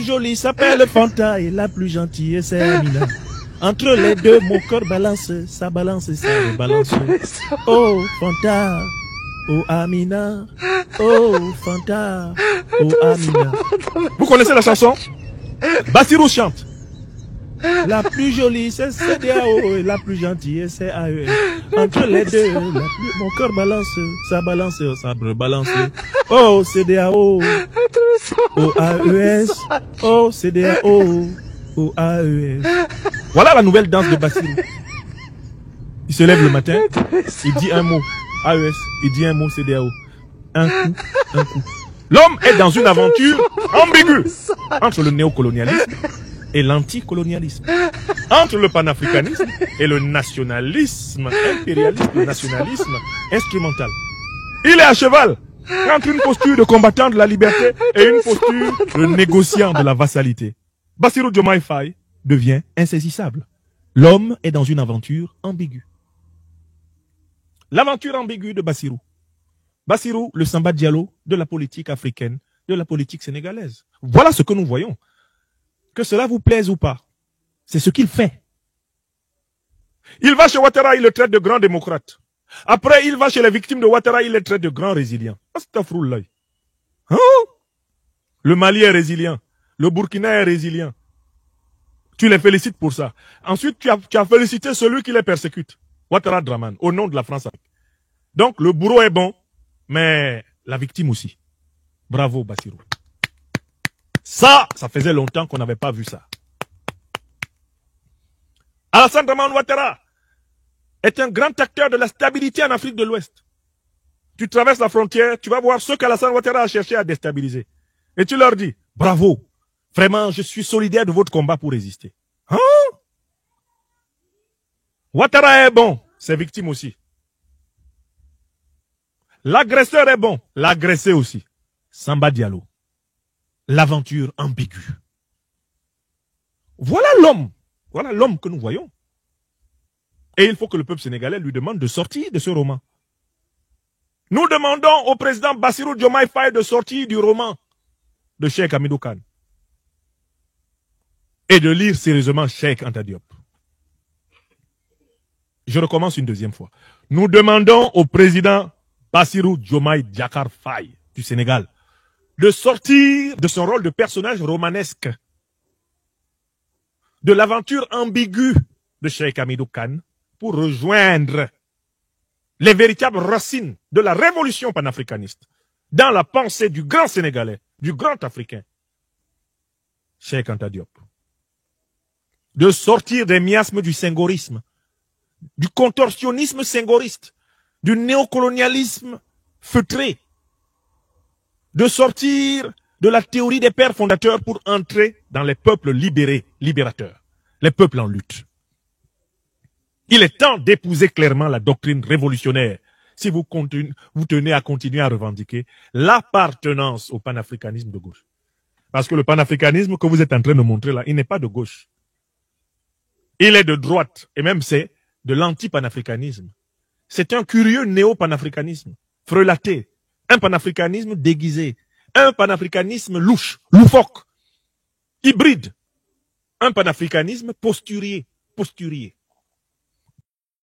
jolie s'appelle Fanta et la plus gentille c'est Amina. Entre les deux, mon cœur balance, ça balance, ça balance. Oh Fanta, oh Amina, oh Fanta, oh Amina. Vous connaissez la chanson? Bassirou chante. La plus jolie c'est CDAO et la plus gentille c'est AES. Entre les deux, mon cœur balance, ça balance, ça balance. Oh CDAO, oh AES, oh CDAO, oh AES. Voilà la nouvelle danse de Bassirou. Il se lève le matin, il dit un mot AES, il dit un mot CDAO. Un coup, un coup. L'homme est dans une aventure ambiguë entre le néocolonialisme et l'anticolonialisme, entre le panafricanisme et le nationalisme impérialiste, le nationalisme instrumental. Il est à cheval entre une posture de combattant de la liberté et une posture de négociant de la vassalité. Bassirou Diomaye Faye devient insaisissable. L'homme est dans une aventure ambiguë. L'aventure ambiguë de Bassirou. Bassirou, le Samba Diallo de la politique africaine, de la politique sénégalaise. Voilà ce que nous voyons. Que cela vous plaise ou pas, c'est ce qu'il fait. Il va chez Ouattara, il le traite de grand démocrate. Après, il va chez les victimes de Ouattara, il les traite de grands résilients. Hein? Le Mali est résilient. Le Burkina est résilient. Tu les félicites pour ça. Ensuite, tu as félicité celui qui les persécute. Ouattara Draman, au nom de la France. Donc, le bourreau est bon, mais la victime aussi. Bravo, Bassirou. Ça faisait longtemps qu'on n'avait pas vu ça. Alassane Dramane Ouattara est un grand acteur de la stabilité en Afrique de l'Ouest. Tu traverses la frontière, tu vas voir ceux qu'Alassane Ouattara a cherché à déstabiliser. Et tu leur dis, bravo, vraiment, je suis solidaire de votre combat pour résister. Hein? Ouattara est bon, ses victimes aussi. L'agresseur est bon, l'agressé aussi. Samba Diallo. L'aventure ambiguë. Voilà l'homme que nous voyons. Et il faut que le peuple sénégalais lui demande de sortir de ce roman. Nous demandons au président Bassirou Diomaye Faye de sortir du roman de Cheikh Hamidou Kane et de lire sérieusement Cheikh Anta Diop. Je recommence une deuxième fois. Nous demandons au président Bassirou Diomaye Diakhar Faye du Sénégal de sortir de son rôle de personnage romanesque, de l'aventure ambiguë de Cheikh Hamidou Kane pour rejoindre les véritables racines de la révolution panafricaniste dans la pensée du grand Sénégalais, du grand Africain, Cheikh Anta Diop. De sortir des miasmes du sengorisme, du contorsionnisme sengoriste, du néocolonialisme feutré, de sortir de la théorie des pères fondateurs pour entrer dans les peuples libérés, libérateurs, les peuples en lutte. Il est temps d'épouser clairement la doctrine révolutionnaire si vous tenez à continuer à revendiquer l'appartenance au panafricanisme de gauche. Parce que le panafricanisme que vous êtes en train de montrer là, il n'est pas de gauche. Il est de droite, et même c'est de l'anti-panafricanisme. C'est un curieux néo-panafricanisme, frelaté, un panafricanisme déguisé, un panafricanisme louche, loufoque, hybride, un panafricanisme posturier.